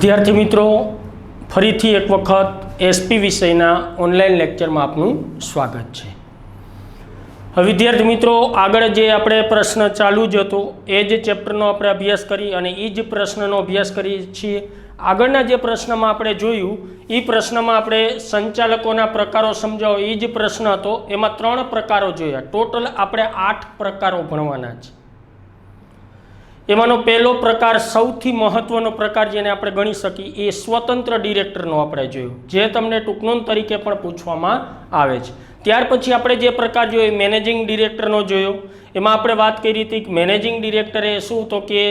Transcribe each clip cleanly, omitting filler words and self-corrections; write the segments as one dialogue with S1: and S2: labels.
S1: વિદ્યાર્થી મિત્રો, ફરીથી એક વખત એસપી વિષયના ઓનલાઈન લેક્ચરમાં આપનું સ્વાગત છે। હવે વિદ્યાર્થી મિત્રો, આગળ જે આપણે પ્રશ્ન ચાલુ જ હતો એ જ ચેપ્ટરનો આપણે અભ્યાસ કરી અને એ જ પ્રશ્નનો અભ્યાસ કરીએ છીએ। આગળના જે પ્રશ્નમાં આપણે જોયું એ પ્રશ્નમાં આપણે સંચાલકોના પ્રકારો સમજાવો એ જ પ્રશ્ન હતો। એમાં 3 પ્રકારો જોયા। ટોટલ આપણે 8 પ્રકારો ભણવાના છે। એમાંનો પહેલો પ્રકાર, સૌથી મહત્વનો પ્રકાર જેને આપણે ગણી શકીએ એ સ્વતંત્ર ડિરેક્ટરનો આપણે જોયો, જે તમને ટૂંકનોંધ તરીકે પણ પૂછવામાં આવે છે। ત્યાર પછી આપણે જે પ્રકાર જોયો મેનેજિંગ ડિરેક્ટરનો જોયો। એમાં આપણે વાત કરી હતી કે મેનેજિંગ ડિરેક્ટર એ શું તો કે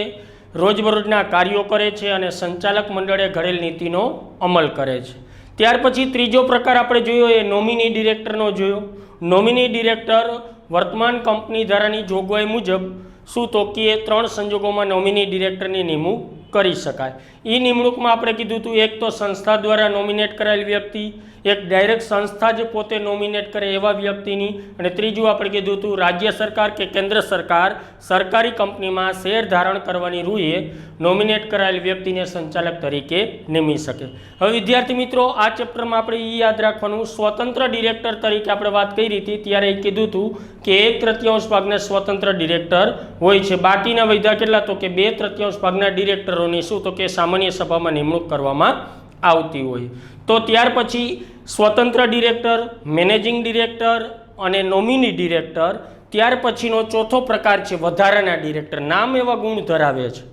S1: રોજબરોજના કાર્યો કરે છે અને સંચાલક મંડળે ઘડેલ નીતિનો અમલ કરે છે। ત્યાર પછી ત્રીજો પ્રકાર આપણે જોયો એ નોમિની ડિરેક્ટરનો જોયો। નોમિની ડિરેક્ટર વર્તમાન કંપની ધારાની જોગવાઈ મુજબ શું તો કે 3 સંજોગોમાં નોમિની ડિરેક્ટરની નિમણૂક કરી શકાય। એ નિમણૂકમાં આપણે કીધું હતું, એક તો સંસ્થા દ્વારા નોમિનેટ કરાયેલ વ્યક્તિ, એક ડાયરેક્ટ સંસ્થા જ પોતે નોમિનેટ કરે એવા વ્યક્તિની, અને ત્રીજું આપણે કીધું હતું રાજ્ય સરકાર કે કેન્દ્ર સરકાર સરકારી કંપનીમાં શેર ધારણ કરવાની રૂએ નોમિનેટ કરાયેલ વ્યક્તિને સંચાલક તરીકે નિમી શકે। હવે વિદ્યાર્થી મિત્રો, આ ચેપ્ટરમાં આપણે એ યાદ રાખવાનું, સ્વતંત્ર ડિરેક્ટર તરીકે આપણે વાત કરી હતી ત્યારે એ કીધું હતું કે 1/3 ભાગના સ્વતંત્ર ડિરેક્ટર હોય છે, બાકીના વૈધા કેટલા તો કે 2/3 ભાગના ડિરેક્ટરોની શું તો કે સામાન્ય સભામાં નિમણૂક કરવામાં આવતી હોય। તો ત્યાર પછી સ્વતંત્ર ડિરેક્ટર, મેનેજિંગ ડિરેક્ટર અને નોમિની ડિરેક્ટર। ત્યાર પછીનો ચોથો પ્રકાર છે વધારાના ડિરેક્ટર। નામ એવા ગુણ ધરાવે છે,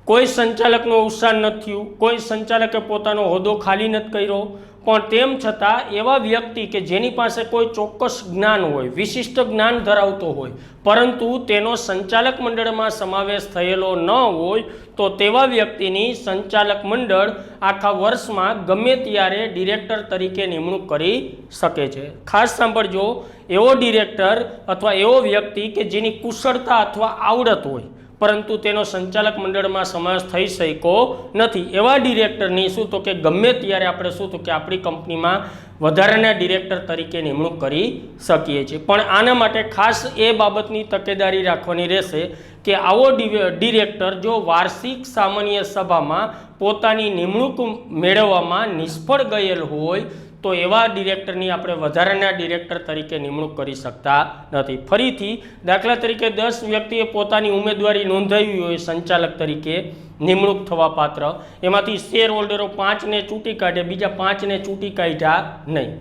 S1: કોઈ સંચાલકનું અવસાન નથી થયું, કોઈ સંચાલકે પોતાનો હોદ્દો ખાલી નથી કર્યો, પણ તેમ છતાં એવા વ્યક્તિ કે જેની પાસે કોઈ ચોક્કસ જ્ઞાન હોય, વિશિષ્ટ જ્ઞાન ધરાવતો હોય, પરંતુ તેનો સંચાલક મંડળમાં સમાવેશ થયેલો ન હોય, તો તેવા વ્યક્તિની સંચાલક મંડળ આખા વર્ષમાં ગમે ત્યારે ડિરેક્ટર તરીકે નિમણૂક કરી શકે છે। ખાસ સાંભળજો, એવો ડિરેક્ટર અથવા એવો વ્યક્તિ કે જેની કુશળતા અથવા આવડત હોય પરંતુ તેનો સંચાલક મંડળમાં સમાવેશ થઈ શક્યો નથી, એવા ડિરેક્ટરની શું તો કે ગમે ત્યારે આપણે શું તો કે આપણી કંપનીમાં વધારાના ડિરેક્ટર તરીકે નિમણૂક કરી શકીએ છીએ। પણ આના માટે ખાસ એ બાબતની તકેદારી રાખવાની રહેશે કે આવો ડિરેક્ટર જો વાર્ષિક સામાન્ય સભામાં પોતાની નિમણૂક મેળવવામાં નિષ્ફળ ગયેલ હોય તો એવા ડિરેક્ટરની આપણે વધારાના ડિરેક્ટર તરીકે નિમણૂક કરી શકતા નથી। ફરીથી દાખલા તરીકે 10 વ્યક્તિએ પોતાની ઉમેદવારી નોંધાવી હોય સંચાલક તરીકે નિમણૂક થવા પાત્ર, એમાંથી શેર હોલ્ડરો 5ને ચૂંટી કાઢે, બીજા 5ને ચૂંટી કાઢ્યા નહીં।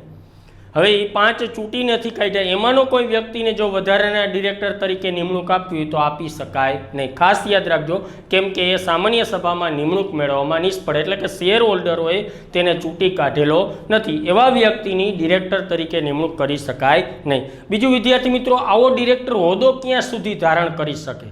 S1: હવે એ 5 ચૂંટી નથી કાઢ્યા, એમાંનો કોઈ વ્યક્તિને જો વધારાના ડિરેક્ટર તરીકે નિમણૂક આપવી હોય તો આપી શકાય નહીં। ખાસ યાદ રાખજો, કેમ કે એ સામાન્ય સભામાં નિમણૂક મેળવવામાં નિષ્ફળ, એટલે કે શેર હોલ્ડરોએ તેને ચૂંટી કાઢેલો નથી, એવા વ્યક્તિની ડિરેક્ટર તરીકે નિમણૂક કરી શકાય નહીં। બીજું વિદ્યાર્થી મિત્રો, આવો ડિરેક્ટર હોદ્દો ક્યાં સુધી ધારણ કરી શકે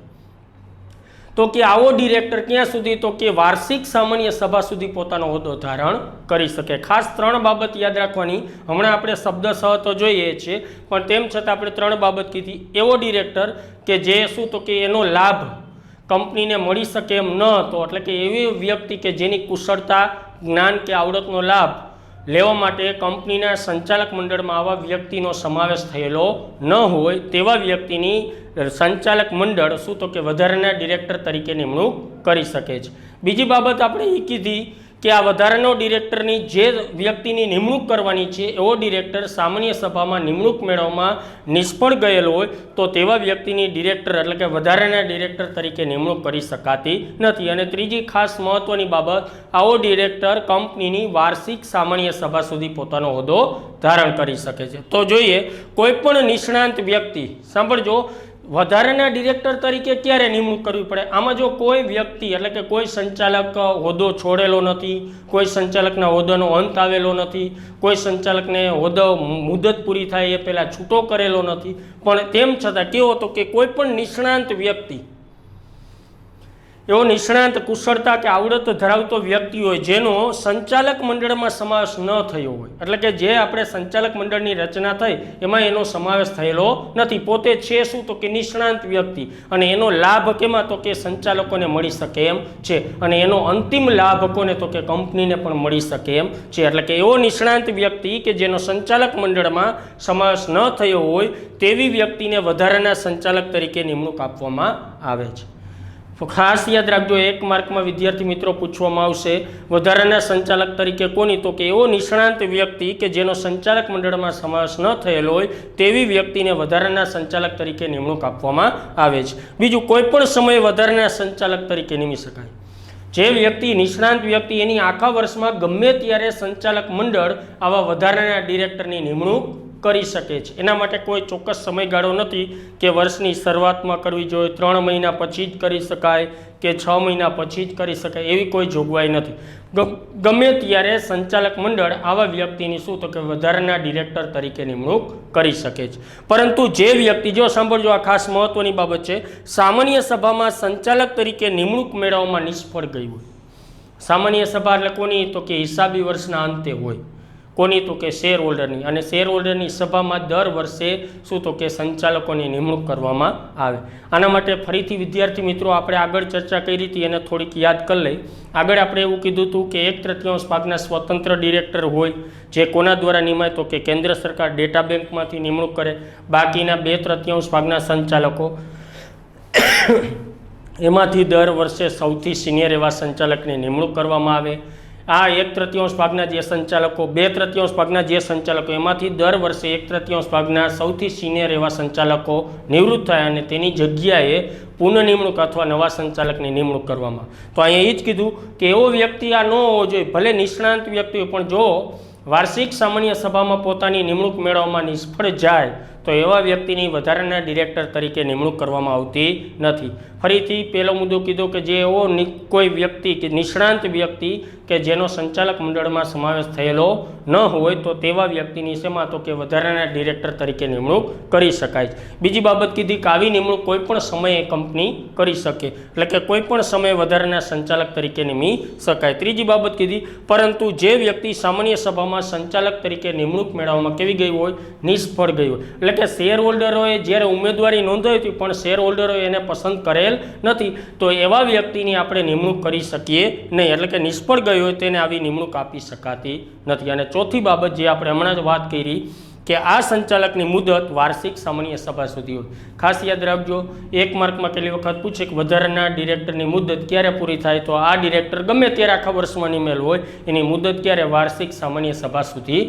S1: તો કે આવો ડિરેક્ટર ક્યાં સુધી તો કે વાર્ષિક સામાન્ય સભા સુધી પોતાનો હોદ્દો ધારણ કરી શકે। ખાસ 3 બાબત યાદ રાખવાની, હમણાં આપણે શબ્દસહ તો જોઈએ છીએ પણ તેમ છતાં આપણે 3 બાબત કીધી। એવો ડિરેક્ટર કે જે શું તો કે એનો લાભ કંપનીને મળી શકે એમ ન હતો, એટલે કે એવી વ્યક્તિ કે જેની કુશળતા, જ્ઞાન કે આવડતનો લાભ લેવા માટે કંપનીના સંચાલક મંડળમાં આવા વ્યક્તિનો સમાવેશ થયેલો ન હોય, તેવા વ્યક્તિની સંચાલક મંડળ શું તો કે વધારાના ડિરેક્ટર તરીકે નિમણૂક કરી શકે છે। બીજી બાબત આપણે એ કીધી કે આ વધારાનો ડિરેક્ટરની જે વ્યક્તિની નિમણૂક કરવાની છે એવો ડિરેક્ટર સામાન્ય સભામાં નિમણૂક મેળવવામાં નિષ્ફળ ગયેલો હોય તો તેવા વ્યક્તિની ડિરેક્ટર એટલે કે વધારાના ડિરેક્ટર તરીકે નિમણૂક કરી શકાતી નથી। અને ત્રીજી ખાસ મહત્વની બાબત, આવો ડિરેક્ટર કંપનીની વાર્ષિક સામાન્ય સભા સુધી પોતાનો હોદ્દો ધારણ કરી શકે છે। તો જોઈએ, કોઈ પણ નિષ્ણાંત વ્યક્તિ, સાંભળજો, વધારાના ડિરેક્ટર તરીકે ક્યારે નિમણૂક કરવી પડે? આમાં જો કોઈ વ્યક્તિ એટલે કે કોઈ સંચાલક હોદ્દો છોડેલો નથી, કોઈ સંચાલકના હોદ્દાનો અંત આવેલો નથી, કોઈ સંચાલકને હોદ્દો મુદત પૂરી થાય એ પહેલાં છૂટો કરેલો નથી, પણ તેમ છતાં કેવો તો કે કોઈ પણ નિષ્ણાંત વ્યક્તિ, એવો નિષ્ણાંત, કુશળતા કે આવડત ધરાવતો વ્યક્તિ હોય જેનો સંચાલક મંડળમાં સમાવેશ ન થયો હોય, એટલે કે જે આપણે સંચાલક મંડળની રચના થઈ એમાં એનો સમાવેશ થયેલો નથી, પોતે છે શું તો કે નિષ્ણાંત વ્યક્તિ, અને એનો લાભ કેમાં તો કે સંચાલકોને મળી શકે એમ છે, અને એનો અંતિમ લાભ કોને તો કે કંપનીને પણ મળી શકે એમ છે। એટલે કે એવો નિષ્ણાંત વ્યક્તિ કે જેનો સંચાલક મંડળમાં સમાવેશ ન થયો હોય તેવી વ્યક્તિને વધારાના સંચાલક તરીકે નિમણૂક આપવામાં આવે છે। તો ખાસ યાદ રાખજો, 1 માર્કમાં વિદ્યાર્થી મિત્રો પૂછવામાં આવશે વધારાના સંચાલક તરીકે કોની, તો કે એવો નિષ્ણાંત વ્યક્તિ કે જેનો સંચાલક મંડળમાં સમાવેશ ન થયેલો હોય તેવી વ્યક્તિને વધારાના સંચાલક તરીકે નિમણૂક આપવામાં આવે છે. બીજું, કોઈ પણ સમયે વધારાના સંચાલક તરીકે નિમી શકાય. જે વ્યક્તિ નિષ્ણાંત વ્યક્તિ એની આખા વર્ષમાં ગમે ત્યારે સંચાલક મંડળ આવા વધારાના ડિરેક્ટરની નિમણૂક કરી શકે છે. એના માટે કોઈ ચોક્કસ સમયગાળો નથી કે વર્ષની શરૂઆતમાં કરવી જોઈએ, 3 મહિના પછી જ કરી શકાય કે 6 મહિના પછી જ કરી શકાય, એવી કોઈ જોગવાઈ નથી. ગમે ત્યારે સંચાલક મંડળ આવા વ્યક્તિની શું તો કે વધારાના ડિરેક્ટર તરીકે નિમણૂક કરી શકે છે. પરંતુ જે વ્યક્તિ, જો સાંભળજો, આ ખાસ મહત્વની બાબત છે, સામાન્ય સભામાં સંચાલક તરીકે નિમણૂક મેળવવામાં નિષ્ફળ ગઈ હોય. સામાન્ય સભા એટલે કોની, તો કે હિસાબી વર્ષના અંતે હોય. કોની, તો કે શેર હોલ્ડરની. અને શેર હોલ્ડરની સભામાં દર વર્ષે શું તો કે સંચાલકોની નિમણૂક કરવામાં આવે. આના માટે ફરીથી વિદ્યાર્થી મિત્રો આપણે આગળ ચર્ચા કરી હતી એને થોડીક યાદ કરી લઈ. આગળ આપણે એવું કીધું હતું કે 1/3 ભાગના સ્વતંત્ર ડિરેક્ટર હોય, જે કોના દ્વારા નિમાય, તો કે કેન્દ્ર સરકાર ડેટા બેંકમાંથી નિમણૂક કરે. બાકીના 2/3 ભાગના સંચાલકો, એમાંથી દર વર્ષે સૌથી સિનિયર એવા સંચાલકની નિમણૂક કરવામાં આવે. આ 1/3 ભાગના જે સંચાલકો, 2/3 ભાગના જે સંચાલકો, એમાંથી દર વર્ષે 1/3 ભાગના સૌથી સિનિયર એવા સંચાલકો નિવૃત્ત થાય અને તેની જગ્યાએ પુનઃનિમણૂક અથવા નવા સંચાલકની નિમણૂક કરવામાં. તો અહીંયા એ જ કીધું કે એવો વ્યક્તિ આ ન હોવો જોઈએ, ભલે નિષ્ણાંત વ્યક્તિ હોય, પણ જો વાર્ષિક સામાન્ય સભામાં પોતાની નિમણૂક મેળવવામાં નિષ્ફળ જાય તો એવા વ્યક્તિની વધારાના ડિરેક્ટર તરીકે નિમણૂક કરવામાં આવતી નથી. ફરીથી પહેલો મુદ્દો કીધો કે જે એવો કોઈ વ્યક્તિ કે નિષ્ણાંત વ્યક્તિ કે જેનો સંચાલક મંડળમાં સમાવેશ થયેલો ન હોય તો તેવા વ્યક્તિની શેમાં, તો કે વધારાના ડિરેક્ટર તરીકે નિમણૂક કરી શકાય. બીજી બાબત કીધી કે આવી નિમણૂક કોઈ પણ સમયે કંપની કરી શકે, એટલે કે કોઈ પણ સમયે વધારાના સંચાલક તરીકે નિમી શકાય. ત્રીજી બાબત કીધી, પરંતુ જે વ્યક્તિ સામાન્ય સભામાં સંચાલક તરીકે નિમણૂક મેળવવામાં કેવી ગઈ હોય, નિષ્ફળ ગઈ હોય. એટલે કે શેર હોલ્ડરોએ જ્યારે ઉમેદવારી નોંધાવી હતી પણ શેર હોલ્ડરોએ એને પસંદ કરેલ નથી, તો એવા વ્યક્તિની આપણે નિમણૂક કરી શકીએ નહીં. એટલે કે નિષ્ફળ ગઈ હોય તેને આવી નિમણૂક આપી શકાતી નથી. અને ચોથી બાબત જે આપણે હમણાં જ વાત કરી કે આ સંચાલકની મુદત વાર્ષિક સામાન્ય સભા સુધી હોય. ખાસ યાદ રાખજો, 1 માર્કમાં કેટલી વખત પૂછે કે વધારાના ડિરેક્ટરની મુદત ક્યારે પૂરી થાય, તો આ ડિરેક્ટર ગમે ત્યારે આખા વર્ષમાં નિમેલ હોય એની મુદત ક્યારે, વાર્ષિક સામાન્ય સભા સુધી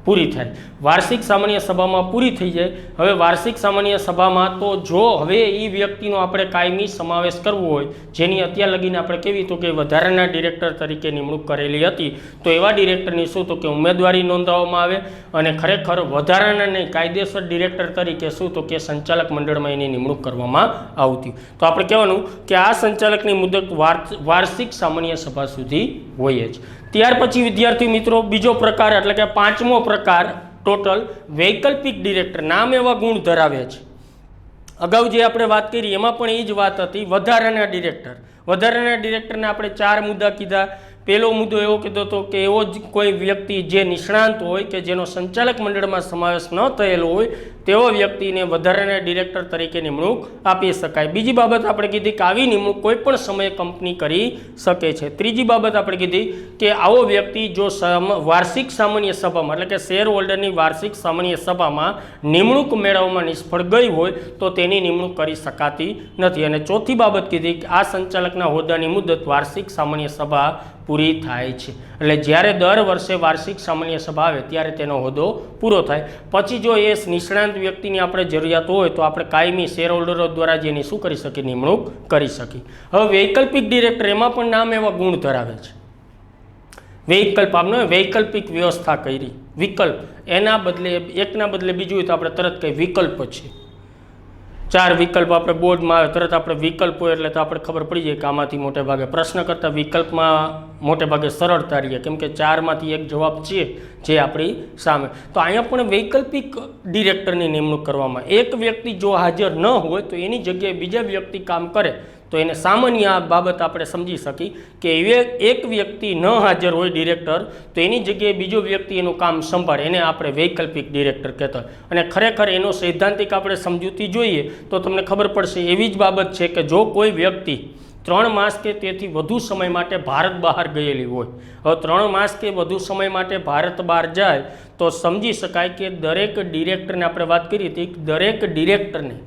S1: પૂરી થાય. વાર્ષિક સામાન્ય સભામાં પૂરી થઈ જાય. હવે વાર્ષિક સામાન્ય સભામાં તો જો હવે એ વ્યક્તિનો આપણે કાયમી સમાવેશ કરવો હોય, જેની અત્યાર લગીને આપણે કેવી તો કે વધારાના ડિરેક્ટર તરીકે નિમણૂક કરેલી હતી, તો એવા ડિરેક્ટરની શું તો કે ઉમેદવારી નોંધાવવામાં આવે અને ખરેખર વધારાના નહીં, કાયદેસર ડિરેક્ટર તરીકે શું તો કે સંચાલક મંડળમાં એની નિમણૂક કરવામાં આવતી. તો આપણે કહેવાનું કે આ સંચાલકની મુદત વાર્ષિક સામાન્ય સભા સુધી હોય જ. ત્યાર પછી વિદ્યાર્થી મિત્રો બીજો પ્રકાર એટલે કે 5મો પ્રકાર ટોટલ વૈકલ્પિક ડિરેક્ટર. નામ એવા ગુણ ધરાવે છે. અગાઉ જે આપણે વાત કરી એમાં પણ એ જ વાત હતી, વધારાના ડિરેક્ટર. વધારાના ડિરેક્ટરને આપણે 4 મુદ્દા કીધા. પહેલો મુદ્દો એવો કીધો હતો કે એવો જ કોઈ વ્યક્તિ જે નિષ્ણાંત હોય કે જેનો સંચાલક મંડળમાં સમાવેશ ન થયેલો હોય તેવો વ્યક્તિને વધારાના ડિરેક્ટર તરીકે નિમણૂક આપી શકાય. બીજી બાબત આપણે કીધી કે આવી નિમણૂક કોઈ પણ સમયે કંપની કરી શકે છે. ત્રીજી બાબત આપણે કીધી કે આવો વ્યક્તિ જો વાર્ષિક સામાન્ય સભામાં એટલે કે શેર હોલ્ડરની વાર્ષિક સામાન્ય સભામાં નિમણૂક મેળવવામાં નિષ્ફળ ગઈ હોય તો તેની નિમણૂક કરી શકાતી નથી. અને ચોથી બાબત કીધી કે આ સંચાલકના હોદ્દાની મુદત વાર્ષિક સામાન્ય સભા પૂરી થાય છે. એટલે જ્યારે દર વર્ષે વાર્ષિક સામાન્ય સભા આવે ત્યારે તેનો હોદ્દો પૂરો થાય. પછી જો એ નિષ્ણાંત વ્યક્તિની આપણે જરૂરિયાત હોય તો આપણે કાયમી શેર હોલ્ડરો દ્વારા જેની શું કરી શકીએ, નિમણૂક કરી શકીએ. હવે વૈકલ્પિક ડિરેક્ટર, એમાં પણ નામ એવા ગુણ ધરાવે છે. વૈકલ્પ આપણે વૈકલ્પિક વ્યવસ્થા કરી, વિકલ્પ, એના બદલે એકના બદલે બીજું હોય તો આપણે તરત કહીએ વિકલ્પ છે. 4 વિકલ્પ આપણે બોર્ડમાં આવે તરત આપણે વિકલ્પ હોય એટલે તો આપણે ખબર પડી જાય કે આમાંથી મોટે ભાગે પ્રશ્ન કરતાં વિકલ્પમાં મોટે ભાગે સરળતા રહીએ, કેમ કે 4માંથી એક જવાબ છે જે આપણી સામે. તો અહીંયા પણ વૈકલ્પિક ડિરેક્ટરની નિમણૂક કરવામાં. એક વ્યક્તિ જો હાજર ન હોય તો એની જગ્યાએ બીજા વ્યક્તિ કામ કરે તો એને સામાન્ય આ બાબત આપણે સમજી શકી કે એક વ્યક્તિ ન હાજર હોય ડિરેક્ટર તો એની જગ્યાએ બીજો વ્યક્તિ એનું કામ સંભાળે, એને આપણે વૈકલ્પિક ડિરેક્ટર કહેતા હોય. અને ખરેખર એનો સૈદ્ધાંતિક આપણે સમજૂતી જોઈએ તો તમને ખબર પડશે. એવી જ બાબત છે કે જો કોઈ વ્યક્તિ 3 માસ કે તેથી વધુ સમય માટે ભારત બહાર ગયેલી હોય, હવે 3 માસ કે વધુ સમય માટે ભારત બહાર જાય તો સમજી શકાય કે દરેક ડિરેક્ટરને આપણે વાત કરી હતી, દરેક ડિરેક્ટરને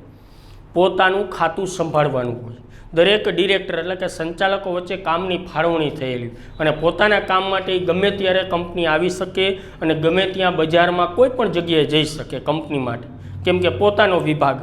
S1: પોતાનું ખાતું સંભાળવાનું હોય. દરેક ડિરેક્ટર એટલે કે સંચાલકો વચ્ચે કામની ફાળવણી થયેલી અને પોતાના કામ માટે ગમે ત્યારે કંપની આવી શકે અને ગમે ત્યાં બજારમાં કોઈ પણ જગ્યાએ જઈ શકે કંપની માટે, કેમ કે પોતાનો વિભાગ.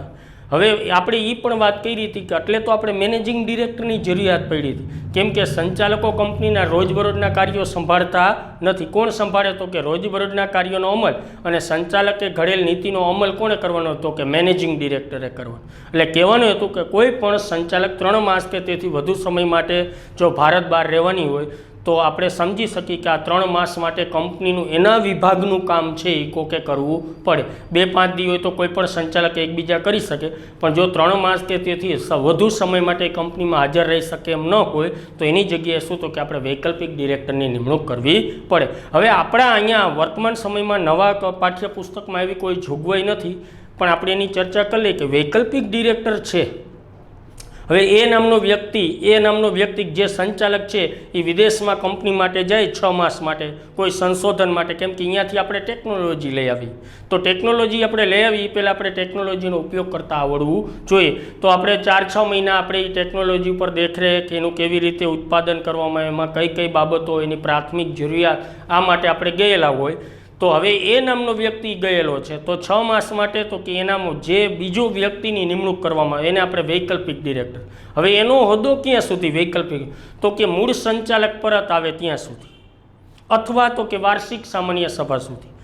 S1: હવે આપણે એ પણ વાત કરી હતી કે એટલે તો આપણે મેનેજિંગ ડિરેક્ટરની જરૂરિયાત પડી હતી, કેમ કે સંચાલકો કંપનીના રોજબરોજના કાર્યો સંભાળતા નથી. કોણ સંભાળે? તો કે રોજબરોજના કાર્યોનો અમલ અને સંચાલકે ઘડેલ નીતિનો અમલ કોણે કરવાનો હતો? કે મેનેજિંગ ડિરેક્ટરે કરવાનો. એટલે કહેવાનું હતું કે કોઈ પણ સંચાલક 3 માસ કે તેથી વધુ સમય માટે જો ભારત બહાર રહેવાની હોય તો આપણે સમજી શકીએ કે આ 3 માસ માટે કંપનીનું એના વિભાગનું કામ છે એ કોકે કરવું પડે. 2-5 દિવસ હોય તો કોઈ પણ સંચાલક એકબીજા કરી શકે, પણ જો 3 માસ કે તેથી વધુ સમય માટે કંપનીમાં હાજર રહી શકે એમ ન હોય તો એની જગ્યાએ શું તો કે આપણે વૈકલ્પિક ડિરેક્ટરની નિમણૂક કરવી પડે. હવે આપણા અહીંયા વર્તમાન સમયમાં નવા પાઠ્યપુસ્તકમાં એવી કોઈ જોગવાઈ નથી, પણ આપણે એની ચર્ચા કરી લઈએ કે વૈકલ્પિક ડિરેક્ટર છે. હવે એ નામનો વ્યક્તિ જે સંચાલક છે એ વિદેશમાં કંપની માટે જાય 6 માસ માટે કોઈ સંશોધન માટે, કેમ કે અહીંયાથી આપણે ટેકનોલોજી લઈ આવી. તો ટેકનોલોજી આપણે લઈ આવી એ પહેલાં આપણે ટેકનોલોજીનો ઉપયોગ કરતા આવડવું જોઈએ. તો આપણે 4-6 મહિના આપણે એ ટેકનોલોજી ઉપર દેખરેખ, એનું કેવી રીતે ઉત્પાદન કરવામાં, એમાં કઈ કઈ બાબતો, એની પ્રાથમિક જરૂરિયાત, આ માટે આપણે ગયેલા હોય. તો હવે એ નામનો વ્યક્તિ ગયેલો છે તો 6 માસ માટે તો કે એનામાં જે બીજો વ્યક્તિની નિમણૂક કરવામાં આવે એને આપણે વૈકલ્પિક ડિરેક્ટર. હવે એનો હોદ્દો ક્યાં સુધી વૈકલ્પિક? તો કે મૂળ સંચાલક પરત આવે ત્યાં સુધી, અથવા તો કે વાર્ષિક સામાન્ય સભા સુધી.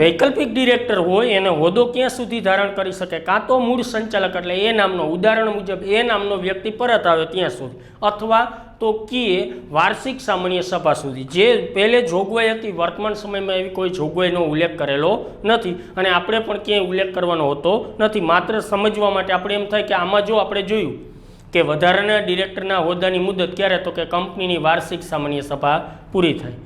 S1: વૈકલ્પિક ડિરેક્ટર હોય એને હોદ્દો ક્યાં સુધી ધારણ કરી શકે? કાં તો મૂળ સંચાલક એટલે એ નામનો, ઉદાહરણ મુજબ એ નામનો વ્યક્તિ પરત આવે ત્યાં સુધી, અથવા તો કે વાર્ષિક સામાન્ય સભા સુધી. જે પહેલે જોગવાઈ હતી વર્તમાન સમયમાં એવી કોઈ જોગવાઈનો ઉલ્લેખ કરેલો નથી અને આપણે પણ ક્યાંય ઉલ્લેખ કરવાનો હોતો નથી. માત્ર સમજવા માટે આપણે એમ થાય કે આમાં જો આપણે જોયું કે વધારાના ડિરેક્ટરના હોદ્દાની મુદત ક્યારે? તો કે કંપનીની વાર્ષિક સામાન્ય સભા પૂરી થાય.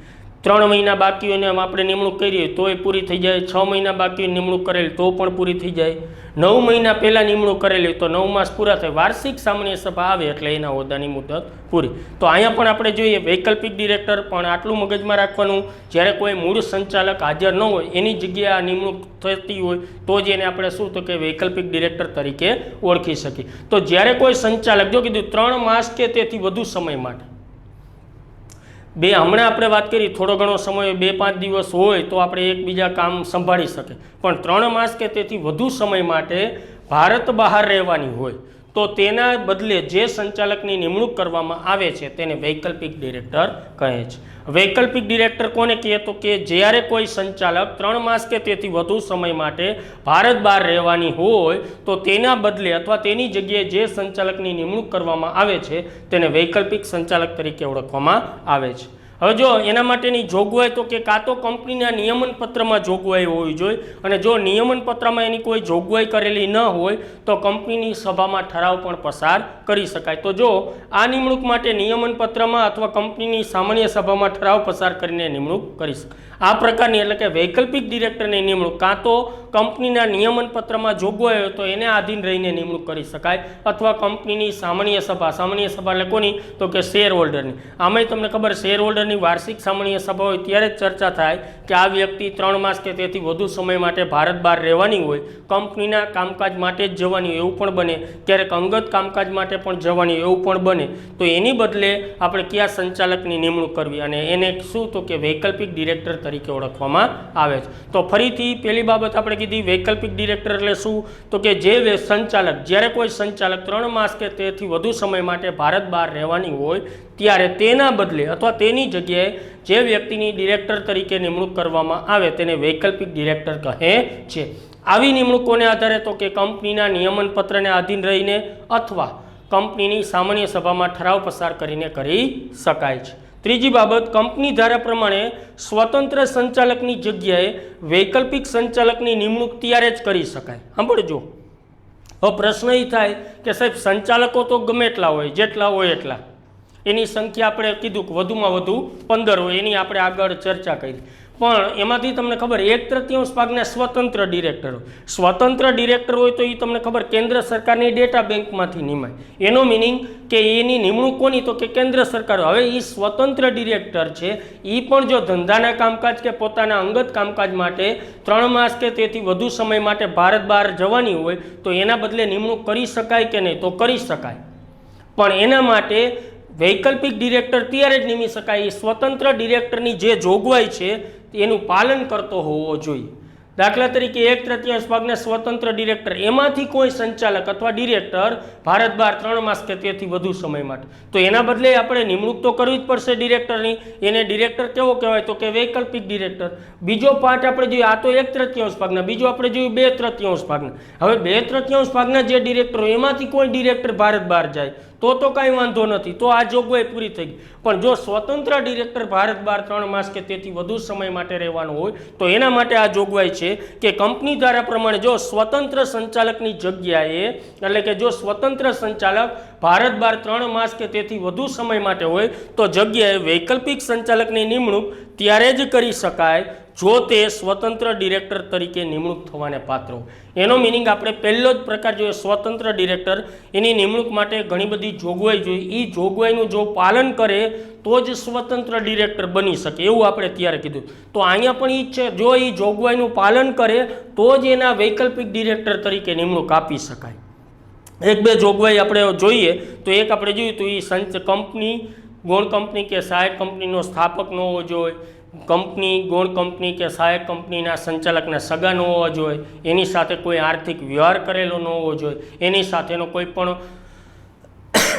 S1: 3 મહિના બાકી હોય ને આપણે નિમણૂક કરી તોય પૂરી થઈ જાય, 6 મહિના બાકી નિમણૂક કરેલી તો પણ પૂરી થઈ જાય, 9 મહિના પહેલાં નિમણૂક કરેલી તો 9 માસ પૂરા થાય, વાર્ષિક સામાન્ય સભા આવે એટલે એના હોદ્દાની મુદત પૂરી. તો અહીંયા પણ આપણે જોઈએ વૈકલ્પિક ડિરેક્ટર, પણ આટલું મગજમાં રાખવાનું, જ્યારે કોઈ મૂળ સંચાલક હાજર ન હોય એની જગ્યાએ આ નિમણૂક થતી હોય તો જ એને આપણે શું તો કે વૈકલ્પિક ડિરેક્ટર તરીકે ઓળખી શકીએ. તો જ્યારે કોઈ સંચાલક જો કીધું 3 માસ કે તેથી વધુ સમય માટે, હમણાં આપણે વાત કરી થોડો ઘણો સમય 2-5 દિવસ હોય તો આપણે એકબીજા કામ સંભાળી શકે, પણ 3 માસ કે તેથી વધુ સમય માટે ભારત બહાર રહેવાની હોય તો તેના બદલે જે સંચાલકની નિમણૂક કરવામાં આવે છે તેને વૈકલ્પિક ડિરેક્ટર કહે છે. વૈકલ્પિક ડિરેક્ટર કોને કહે? તો કે જ્યારે કોઈ સંચાલક 3 માસ કે તેથી વધુ સમય માટે ભારત બહાર રહેવાની હોય તો તેના બદલે અથવા તેની જગ્યાએ જે સંચાલકની નિમણૂક કરવામાં આવે છે તેને વૈકલ્પિક સંચાલક તરીકે ઓળખવામાં આવે છે. હવે જો એના માટેની જોગવાઈ તો કે કાં તો કંપનીના નિયમન પત્રમાં જોગવાઈ હોવી જોઈએ, અને જો નિયમન પત્રમાં એની કોઈ જોગવાઈ કરેલી ન હોય તો કંપનીની સભામાં ઠરાવ પણ પસાર કરી શકાય. તો જો આ નિમણૂક માટે નિયમન પત્રમાં અથવા કંપનીની સામાન્ય સભામાં ઠરાવ પસાર કરીને નિમણૂક કરી શકાય. આ પ્રકારની એટલે કે વૈકલ્પિક ડિરેક્ટરની નિમણૂક કાં તો કંપનીના નિયમન પત્રમાં જોગવાઈ હોય તો એને આધીન રહીને નિમણૂક કરી શકાય, અથવા કંપનીની સામાન્ય સભા એટલે કોની? તો કે શેર હોલ્ડરની. આમાંય તમને ખબર, શેર હોલ્ડરની વાર્ષિક સામાન્ય સભા હોય ત્યારે જ ચર્ચા થાય કે આ વ્યક્તિ 3 માસ કે તેથી વધુ સમય માટે ભારત બહાર રહેવાની હોય, કંપનીના કામકાજ માટે જ જવાની હોય એવું પણ બને, ક્યારેક અંગત કામકાજ માટે પણ જવાની હોય એવું પણ બને, તો એની બદલે આપણે કયા સંચાલકની નિમણૂક કરવી અને એને શું તો કે વૈકલ્પિક ડિરેક્ટર તરીકે ઓળખવામાં આવે છે. તો ફરીથી પહેલી બાબત આપણે કીધી વૈકલ્પિક ડિરેક્ટર એટલે શું? તો કે જે સંચાલક, જ્યારે કોઈ સંચાલક 3 માસ કે તેથી વધુ સમય માટે ભારત બહાર રહેવાની હોય ત્યારે તેના બદલે અથવા તેની જગ્યાએ જે વ્યક્તિની ડિરેક્ટર તરીકે નિમણૂક કરવામાં આવે તેને વૈકલ્પિક ડિરેક્ટર કહે છે. આવી નિમણૂકોને આધારે તો કે કંપનીના નિયમન પત્રને આધીન રહીને અથવા કંપનીની સામાન્ય સભામાં ઠરાવ પસાર કરીને કરી શકાય છે. ત્રીજી બાબત, કંપની ધારા પ્રમાણે સ્વતંત્ર સંચાલકની જગ્યાએ વૈકલ્પિક સંચાલકની નિમણૂક ત્યારે જ કરી શકાય. સાંભળજો, હવે પ્રશ્ન એ થાય કે સાહેબ સંચાલકો તો ગમે એટલા હોય, જેટલા હોય એટલા, એની સંખ્યા આપણે કીધું કે વધુમાં વધુ 15 હોય, એની આપણે આગળ ચર્ચા કરી, પણ એમાંથી તમને ખબર 1/3 ભાગના સ્વતંત્ર ડિરેક્ટર હોય. સ્વતંત્ર ડિરેક્ટર હોય તો એ તમને ખબર કેન્દ્ર સરકારની ડેટા બેંકમાંથી નિમાય. એનો મિનિંગ કે એની નિમણૂક કોની, તો કે કેન્દ્ર સરકાર. હવે એ સ્વતંત્ર ડિરેક્ટર છે, એ પણ જો ધંધાના કામકાજ કે પોતાના અંગત કામકાજ માટે 3 માસ કે તેથી વધુ સમય માટે ભારત બહાર જવાની હોય તો એના બદલે નિમણૂક કરી શકાય કે નહીં, તો કરી શકાય. પણ એના માટે વૈકલ્પિક ડિરેક્ટર ત્યારે જ નિમી શકાય એ સ્વતંત્ર ડિરેક્ટરની જે જોગવાઈ છે એનું પાલન કરતો હોવો જોઈએ. દાખલા તરીકે 1/3 ભાગના સ્વતંત્ર ડિરેક્ટર, એમાંથી કોઈ સંચાલક અથવા ડિરેક્ટર ભારત બહાર 3 માસ કે તેથી વધુ સમય માટે, તો એના બદલે આપણે નિમણૂક તો કરવી જ પડશે ડિરેક્ટરની. એને ડિરેક્ટર કેવો કહેવાય, તો કે વૈકલ્પિક ડિરેક્ટર. બીજો પાર્ટ આપણે જોઈએ, આ તો 1/3 ભાગના, બીજો આપણે જોયું 2/3 ભાગના. હવે 2/3 ભાગના જે ડિરેક્ટરો, એમાંથી કોઈ ડિરેક્ટર ભારત બહાર જાય તો કાંઈ વાંધો નથી, તો આ જોગવાઈ પૂરી થઈ ગઈ. પણ જો સ્વતંત્ર ડિરેક્ટર ભારત બહાર 3 માસ કે તેથી વધુ સમય માટે રહેવાનું હોય તો એના માટે આ જોગવાઈ છે કે કંપની ધારા પ્રમાણે જો સ્વતંત્ર સંચાલકની જગ્યાએ, એટલે કે જો સ્વતંત્ર સંચાલક ભારત બહાર 3 માસ કે તેથી વધુ સમય માટે હોય તો જગ્યાએ વૈકલ્પિક સંચાલકની નિમણૂક ત્યારે જ કરી શકાય જો તે સ્વતંત્ર ડિરેક્ટર તરીકે નિમણૂક થવાને પાત્ર હોય. એનો મિનિંગ આપણે પહેલો જ પ્રકાર જોઈએ, સ્વતંત્ર ડિરેક્ટર, એની નિમણૂક માટે ઘણી બધી જોગવાઈ જોઈએ. એ જોગવાઈનું જો પાલન કરે તો જ સ્વતંત્ર ડિરેક્ટર બની શકે, એવું આપણે ત્યારે કીધું. તો અહીંયા પણ એ છે, જો એ જોગવાઈનું પાલન કરે તો જ એના વૈકલ્પિક ડિરેક્ટર તરીકે નિમણૂક આપી શકાય. 1-2 જોગવાઈ આપણે જોઈએ તો એક આપણે જોયું તો એ કંપની, ગૌણ કંપની કે સહાયક કંપનીનો સ્થાપક ન હોવો જોઈએ, કંપની, ગૌણ કંપની કે સહાયક કંપનીના સંચાલકના સગા ન હોવા જોઈએ, એની સાથે કોઈ આર્થિક વ્યવહાર કરેલો ન હોવો જોઈએ, એની સાથેનો કોઈ પણ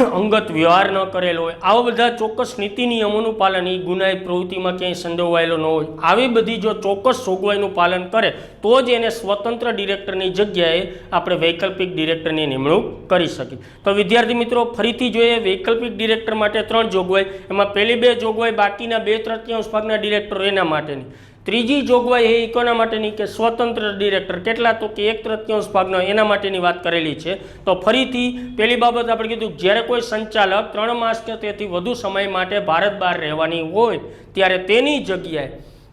S1: અંગત વ્યવહાર ન કરેલો હોય. આવા બધા ચોક્કસ નીતિ નિયમોનું પાલન, એ ગુનાહિત પ્રવૃત્તિમાં ક્યાંય સંડોવાયેલો ન હોય, આવી બધી જો ચોક્કસ જોગવાઈનું પાલન કરે તો જ એને સ્વતંત્ર ડિરેક્ટરની જગ્યાએ આપણે વૈકલ્પિક ડિરેક્ટરની નિમણૂક કરી શકીએ. તો વિદ્યાર્થી મિત્રો ફરીથી જોઈએ, વૈકલ્પિક ડિરેક્ટર માટે 3 જોગવાઈ, એમાં પહેલી 2 જોગવાઈ બાકીના 2/3 ભાગના ડિરેક્ટરો એના માટેની. ત્રીજી જોગવાઈ એ કોના માટેની કે સ્વતંત્ર ડિરેક્ટર, કેટલા, તો કે 1/3 ભાગના, એના માટેની વાત કરેલી છે. તો ફરીથી પહેલી બાબત આપણે કીધું, જ્યારે કોઈ સંચાલક 3 માસ કે તેથી વધુ સમય માટે ભારત બહાર રહેવાની હોય ત્યારે તેની જગ્યાએ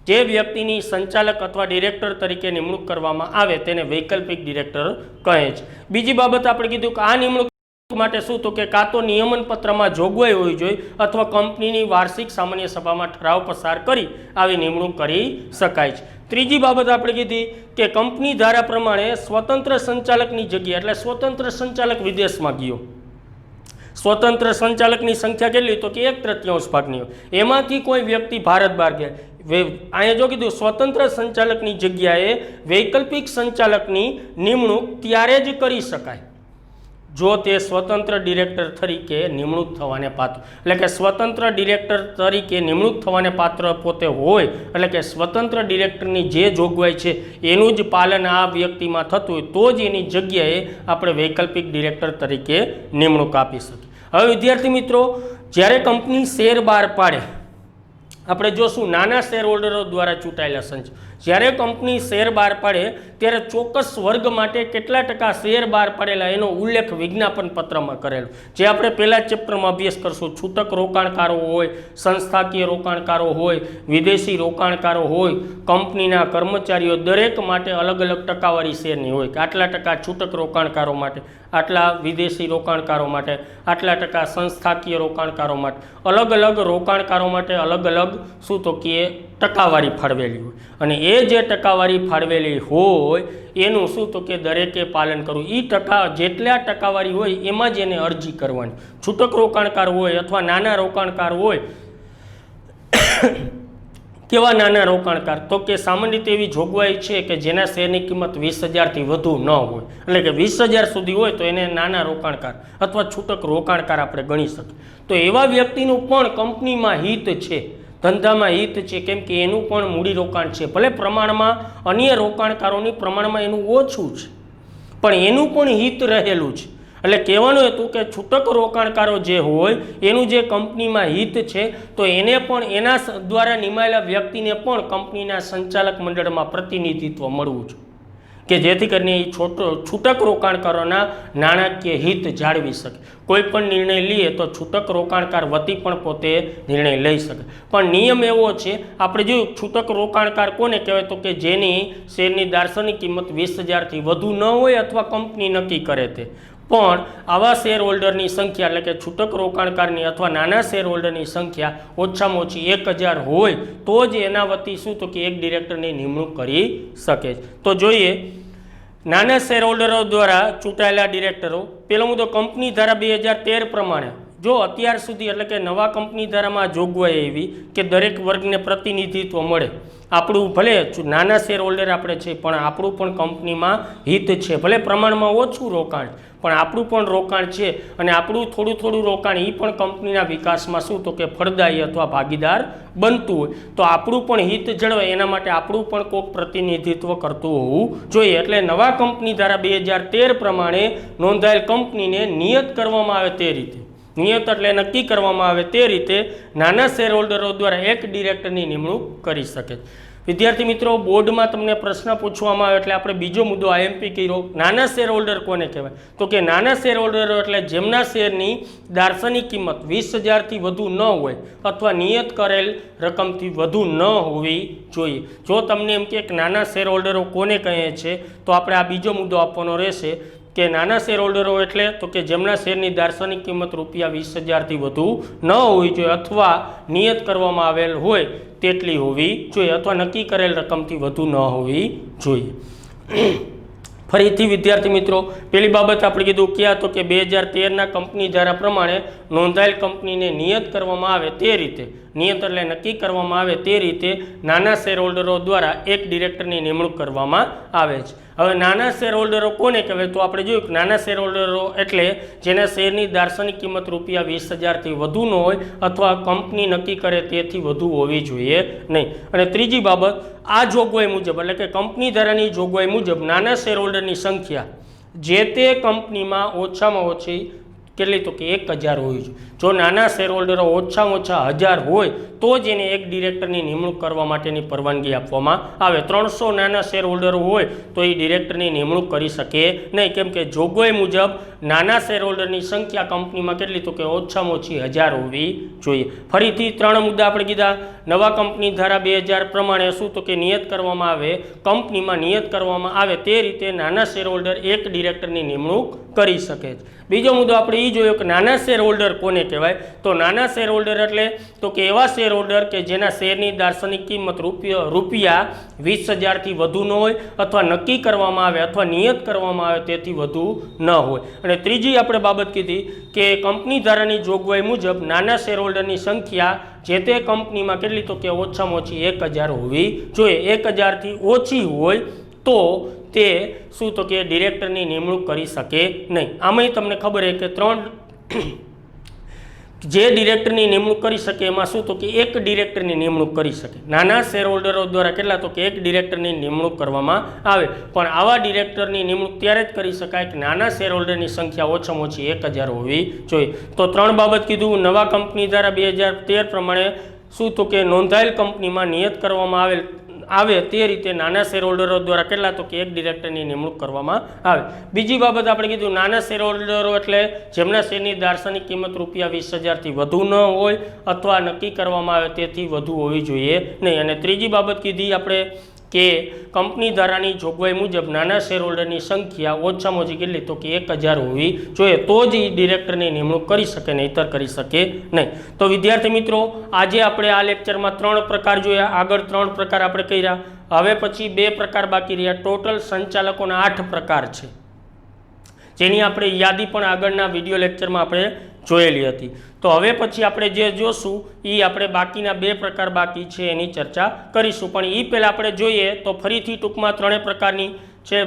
S1: જે વ્યક્તિની સંચાલક અથવા ડિરેક્ટર તરીકે નિમણૂક કરવામાં આવે તેને વૈકલ્પિક ડિરેક્ટર કહે છે. બીજી બાબત આપણે કીધું કે આ નિમણૂક માટે શું, તો કે કાં તો નિયમન પત્રમાં જોગવાઈ હોવી જોઈએ અથવા કંપનીની વાર્ષિક સામાન્ય સભામાં ઠરાવ પસાર કરી આવી નિમણૂક કરી શકાય છે. ત્રીજી બાબત આપણે કીધી કે કંપની ધારા પ્રમાણે સ્વતંત્ર સંચાલકની જગ્યા, એટલે સ્વતંત્ર સંચાલક વિદેશમાં ગયો, સ્વતંત્ર સંચાલકની સંખ્યા કેટલી, તો કે 1/3 ભાગની હોય, એમાંથી કોઈ વ્યક્તિ ભારત બહાર ગયા. અહીંયા જો કીધું સ્વતંત્ર સંચાલકની જગ્યાએ વૈકલ્પિક સંચાલકની નિમણૂક ત્યારે જ કરી શકાય જો તે સ્વતંત્ર ડિરેક્ટર તરીકે નિમણૂક થવાને પાત્ર, એટલે કે સ્વતંત્ર ડિરેક્ટર તરીકે નિમણૂક થવાને પાત્ર પોતે હોય, એટલે કે સ્વતંત્ર ડિરેક્ટરની જે જોગવાઈ છે એનું જ પાલન આ વ્યક્તિમાં થતું હોય તો જ એની જગ્યાએ આપણે વૈકલ્પિક ડિરેક્ટર તરીકે નિમણૂક આપી શકીએ. હવે વિદ્યાર્થી મિત્રો, જ્યારે કંપની શેર બહાર પાડે, આપણે જોશું નાના શેર હોલ્ડરો દ્વારા ચૂંટાયેલા સંચ, જ્યારે કંપની શેર બહાર પાડે ત્યારે ચોક્કસ વર્ગ માટે કેટલા ટકા શેર બહાર પાડેલા એનો ઉલ્લેખ વિજ્ઞાપન પત્રમાં કરેલો, જે આપણે પહેલા ચેપ્ટરમાં અભ્યાસ કરશું. છૂટક રોકાણકારો હોય, સંસ્થાકીય રોકાણકારો હોય, વિદેશી રોકાણકારો હોય, કંપનીના કર્મચારીઓ, દરેક માટે અલગ અલગ ટકાવારી શેરની હોય કે આટલા ટકા છૂટક રોકાણકારો માટે, આટલા વિદેશી રોકાણકારો માટે, આટલા ટકા સંસ્થાકીય રોકાણકારો માટે, અલગ અલગ રોકાણકારો માટે અલગ અલગ શું તો કે ટકાવારી ફાળવેલી હોય. અને એ જે ટકાવારી ફાળવેલી હોય એનું શું તો કે દરેકે પાલન કરવું. એ જેટલા ટકાવારી હોય એમાં જ એને અરજી કરવાની. છૂટક રોકાણકાર હોય અથવા નાના રોકાણકાર હોય, કેવા નાના રોકાણકાર, તો કે સામાન્ય રીતે એવી જોગવાઈ છે કે જેના શેરની કિંમત 20,000થી વધુ ન હોય, એટલે કે 20,000 સુધી હોય તો એને નાના રોકાણકાર અથવા છૂટક રોકાણકાર આપણે ગણી શકીએ. તો એવા વ્યક્તિનું પણ કંપનીમાં હિત છે, ધંધામાં હિત છે, કેમ કે એનું પણ મૂડી રોકાણ છે. ભલે પ્રમાણમાં અન્ય રોકાણકારોની પ્રમાણમાં એનું ઓછું છે પણ એનું પણ હિત રહેલું છે. એટલે કહેવાનું હતું કે છૂટક રોકાણકારો જે હોય એનું જે કંપનીમાં હિત છે તો એને પણ એના દ્વારા નિમાયેલા વ્યક્તિને પણ કંપનીના સંચાલક મંડળમાં પ્રતિનિધિત્વ મળવું જોઈએ. કે જેથી કરીને એ છૂટક રોકાણકારોના નાણાકીય હિત જાળવી શકે. કોઈ પણ નિર્ણય લઈએ તો છૂટક રોકાણકાર વતી પણ પોતે નિર્ણય લઈ શકે. પણ નિયમ એવો છે, આપણે જોયું છૂટક રોકાણકાર કોને કહેવાય, તો કે જેની શેરની દાર્શનિક કિંમત 20,000થી વધુ ન હોય અથવા કંપની નક્કી કરે તે. પણ આવા શેર હોલ્ડરની સંખ્યા એટલે કે છૂટક રોકાણકારની અથવા નાના શેર હોલ્ડરની સંખ્યા ઓછામાં ઓછી 1,000 હોય તો જ એના વતી શું તો કે એક ડિરેક્ટરની નિમણૂક કરી શકે. તો જોઈએ નાના શેર હોલ્ડરો દ્વારા ચૂંટાયેલા ડિરેક્ટરો. પહેલો મુદ્દો, કંપની ધારા 2013 પ્રમાણે જો અત્યાર સુધી એટલે કે નવા કંપની ધારામાં જોગવાઈ એવી કે દરેક વર્ગને પ્રતિનિધિત્વ મળે. આપણું ભલે નાના શેર હોલ્ડર આપણે છે પણ આપણું પણ કંપનીમાં હિત છે, ભલે પ્રમાણમાં ઓછું રોકાણ પણ આપણું પણ રોકાણ છે અને આપણું થોડું રોકાણ એ પણ કંપનીના વિકાસમાં શું તો કે ફળદાયી અથવા ભાગીદાર બનતું હોય તો આપણું પણ હિત જળવાય એના માટે આપણું પણ કોઈક પ્રતિનિધિત્વ કરતું હોવું જોઈએ. એટલે નવા કંપની ધારા 2013 પ્રમાણે નોંધાયેલ કંપનીને નિયત કરવામાં આવે તે રીતે, નિયત એટલે નક્કી કરવામાં આવે તે રીતે નાના શેર હોલ્ડરો દ્વારા એક ડિરેક્ટરની નિમણૂક કરી શકે. વિદ્યાર્થી મિત્રો, બોર્ડમાં તમને પ્રશ્ન પૂછવામાં આવે એટલે આપણે બીજો મુદ્દો આઈએમપી કર્યો. નાના શેર હોલ્ડર કોને કહેવાય, તો કે નાના શેર હોલ્ડરો એટલે જેમના શેરની દાર્શનિક કિંમત 20,000થી વધુ ન હોય અથવા નિયત કરેલ રકમથી વધુ ન હોવી જોઈએ. જો તમને એમ કે નાના શેર હોલ્ડરો કોને કહે છે તો આપણે આ બીજો મુદ્દો આપવાનો રહેશે કે નાના શેર હોલ્ડરો એટલે તો કે જેમના શેરની દાર્શનિક કિંમત ₹20,000થી વધુ ન હોવી જોઈએ અથવા નિયત કરવામાં આવેલ હોય તેટલી હોવી જોઈએ અથવા નક્કી કરેલ રકમથી વધુ ન હોવી જોઈએ. ફરીથી વિદ્યાર્થી મિત્રો, પહેલી બાબત આપણે કીધું ક્યાં તો કે 2013ના કંપની ધારા પ્રમાણે નોંધાયેલ કંપનીને નિયત કરવામાં આવે તે રીતે, નિયત એટલે નક્કી કરવામાં આવે તે રીતે નાના શેર હોલ્ડરો દ્વારા એક ડિરેક્ટરની નિમણૂક કરવામાં આવે છે. હવે નાના શેર હોલ્ડરો કોને કહેવાય તો આપણે જોયું કે નાના શેર હોલ્ડરો એટલે જેના શેરની દાર્શનિક કિંમત ₹20,000થી વધુ ન હોય અથવા કંપની નક્કી કરે તેથી વધુ હોવી જોઈએ નહીં. અને ત્રીજી બાબત, આ જોગવાઈ મુજબ એટલે કે કંપની ધારાની જોગવાઈ મુજબ નાના શેર હોલ્ડરની સંખ્યા જે તે કંપનીમાં ઓછામાં ઓછી કેટલી તો કે 1,000 હોવી જોઈએ. જો નાના શેર હોલ્ડરો ઓછામાં ઓછા 1,000 હોય તો જ એને એક ડિરેક્ટરની નિમણૂક કરવા માટેની પરવાનગી આપવામાં આવે. 300 નાના શેર હોલ્ડરો હોય તો એ ડિરેક્ટરની નિમણૂક કરી શકે નહીં, કેમ કે જોગવાઈ મુજબ નાના શેર હોલ્ડરની સંખ્યા કંપનીમાં કેટલી તો કે ઓછામાં ઓછી 1,000 હોવી જોઈએ. ફરીથી 3 મુદ્દા આપણે કીધા. નવા કંપની ધારા 2000 પ્રમાણે શું તો કે નિયત કરવામાં આવે, કંપનીમાં નિયત કરવામાં આવે તે રીતે નાના શેર હોલ્ડર એક ડિરેક્ટરની નિમણૂક કરી શકે છે. બીજો મુદ્દો આપણે એ જોયો કે નાના શેર હોલ્ડર કોને કહેવાય, તો નાના શેર હોલ્ડર એટલે તો કે એવા શેર હોલ્ડર કે જેના શેરની દાર્શનિક કિંમત ₹20,000થી વધુ ન હોય અથવા નક્કી કરવામાં આવે અથવા નિયત કરવામાં આવે તેથી વધુ ન હોય. અને ત્રીજી આપણે બાબત કીધી કે કંપની ધારાની જોગવાઈ મુજબ નાના શેર હોલ્ડરની સંખ્યા જે તે કંપનીમાં કેટલી તો કે ઓછામાં ઓછી 1,000 હોવી જોઈએ. 1,000થી ઓછી હોય તો તે શું તો કે ડિરેક્ટરની નિમણૂક કરી શકે નહીં. આમાંય તમને ખબર છે કે 3 જે ડિરેક્ટરની નિમણૂક કરી શકે એમાં શું તો કે એક ડિરેક્ટરની નિમણૂક કરી શકે. નાના શેર હોલ્ડરો દ્વારા કેટલા તો કે એક ડિરેક્ટરની નિમણૂક કરવામાં આવે, પણ આવા ડિરેક્ટરની નિમણૂક ત્યારે જ કરી શકાય કે નાના શેર હોલ્ડરની સંખ્યા ઓછામાં ઓછી 1,000 હોવી જોઈએ. તો 3 બાબત કીધું. નવા કંપની ધારા 2013 પ્રમાણે શું તો કે નોંધાયેલ કંપનીમાં નિયત કરવામાં આવે તે રીતે નાના શેર હોલ્ડરો દ્વારા કેટલા તો કે એક ડિરેક્ટરની નિમણૂક કરવામાં આવે. બીજી બાબત આપણે કીધું નાના શેર હોલ્ડરો એટલે જેમના શેરની દાર્શનિક કિંમત ₹20,000થી વધુ ન હોય અથવા નક્કી કરવામાં આવે તેથી વધુ હોવી જોઈએ નહીં. અને ત્રીજી બાબત કીધી આપણે કે કંપની ધારાની જોગવાઈ મુજબ નાના શેર હોલ્ડરની સંખ્યા ઓછામાં ઓછી કેટલી તો કે 1,000 હોવી જોઈએ તો જ ડિરેક્ટરની નિમણૂક કરી શકે, નહીંતર કરી શકે નહીં. તો વિદ્યાર્થી મિત્રો, આજે આપણે આ લેક્ચરમાં 3 પ્રકાર જોયા. આગળ 3 પ્રકાર આપણે કર્યા. હવે પછી 2 પ્રકાર બાકી રહ્યા. ટોટલ સંચાલકોના 8 પ્રકાર છે, જેની આપણે યાદી પણ આગળના વિડીયો લેક્ચરમાં આપણે જોયેલી હતી. તો હવે પછી આપણે જે જોશું એ આપણે બાકીના 2 પ્રકાર બાકી છે એની ચર્ચા કરીશું. પણ એ પહેલાં આપણે જોઈએ તો ફરીથી ટૂંકમાં 3 પ્રકારની છે.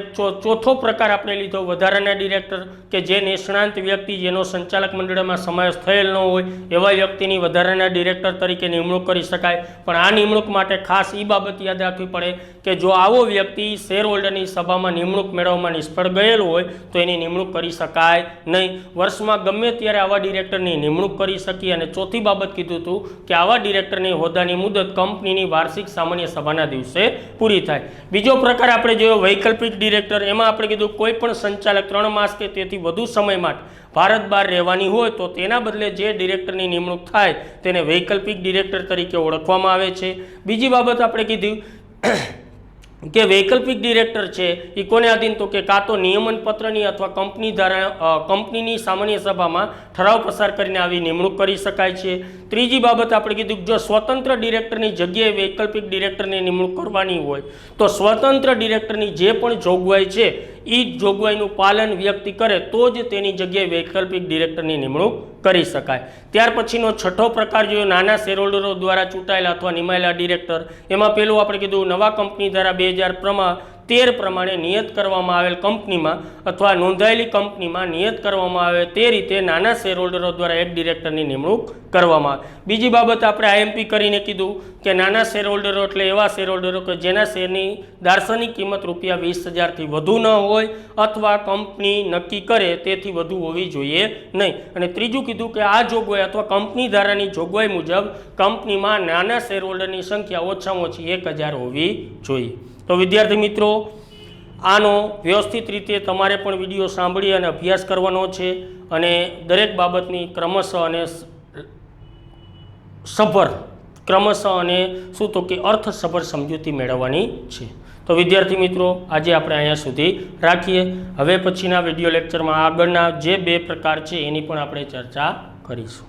S1: ચોથો પ્રકાર આપણે લીધો વધારાના ડિરેક્ટર કે જે નિષ્ણાંત વ્યક્તિ જેનો સંચાલક મંડળમાં સમાવેશ થયેલ ન હોય એવા વ્યક્તિની વધારાના ડિરેક્ટર તરીકે નિમણૂક કરી શકાય. પણ આ નિમણૂક માટે ખાસ એ બાબત યાદ રાખવી પડે કે જો આવો વ્યક્તિ શેર હોલ્ડરની સભામાં નિમણૂક મેળવવામાં નિષ્ફળ ગયેલો હોય તો એની નિમણૂક કરી શકાય નહીં. વર્ષમાં ગમે ત્યારે આવા ડિરેક્ટરની નિમણૂક કરી શકીએ. અને ચોથી બાબત કીધું હતું કે આવા ડિરેક્ટરની હોદ્દાની મુદત કંપનીની વાર્ષિક સામાન્ય સભાના દિવસે પૂરી થાય. બીજો પ્રકાર આપણે જોયો વૈકલ્પિક વૈકલ્પિક ડિરેક્ટર એમાં આપણે કીધું કોઈ પણ સંચાલક 3 માસ કે તેથી વધુ સમય માટે ભારત બહાર રહેવાની હોય તો તેના બદલે જે ડિરેક્ટરની નિમણૂક થાય તેને વૈકલ્પિક ડિરેક્ટર તરીકે ઓળખવામાં આવે છે. બીજી બાબત આપણે કીધી કે વૈકલ્પિક ડિરેક્ટર છે એ કોને આધીન, તો કે કાં તો નિયમન પત્રની અથવા કંપનીની સામાન્ય સભામાં ઠરાવ પસાર કરીને આવી નિમણૂક કરી શકાય છે. ત્રીજી બાબત આપણે કીધું જો સ્વતંત્ર ડિરેક્ટરની જગ્યાએ વૈકલ્પિક ડિરેક્ટરની નિમણૂક કરવાની હોય તો સ્વતંત્ર ડિરેક્ટરની જે પણ જોગવાઈ છે એ જોગવાઈનું પાલન વ્યક્તિ કરે તો જ તેની જગ્યાએ વૈકલ્પિક ડિરેક્ટરની નિમણૂક કરી શકાય. ત્યાર પછીનો છઠ્ઠો પ્રકાર જોયો નાના શેરહોલ્ડરો દ્વારા ચૂંટાયેલા અથવા નિમાયેલા ડિરેક્ટર. એમાં પેલું આપણે કીધું નવા કંપની ધારા 2013 પ્રમાણે નિયત કરવામાં આવેલ કંપનીમાં અથવા નોંધાયેલી કંપનીમાં નિયત કરવામાં આવે તે રીતે નાના શેરહોલ્ડરો દ્વારા એક ડિરેક્ટરની નિમણૂક કરવામાં આવે. બીજી બાબત આપણે આઈએમપી કરીને કીધું કે નાના શેરહોલ્ડરો એટલે એવા શેરહોલ્ડરો કે જેના શેરની દાર્શનિક કિંમત ₹20,000થી વધુ ન હોય અથવા કંપની નક્કી કરે તેથી વધુ હોવી જોઈએ નહીં. અને ત્રીજું કીધું કે આ જોગવાઈ અથવા કંપની ધારાની જોગવાઈ મુજબ કંપનીમાં નાના શેરહોલ્ડરની સંખ્યા ઓછામાં ઓછી 1,000 હોવી જોઈએ. તો વિદ્યાર્થી મિત્રો, આનો વ્યવસ્થિત રીતે તમારે પણ વિડીયો સાંભળી અને અભ્યાસ કરવાનો છે અને દરેક બાબતની ક્રમશઃ અને શું તો કે અર્થસભર સમજૂતી મેળવવાની છે. તો વિદ્યાર્થી મિત્રો, આજે આપણે અહીંયા સુધી રાખીએ. હવે પછીના વિડીયો લેક્ચરમાં આગળના જે 2 પ્રકાર છે એની પણ આપણે ચર્ચા કરીશું.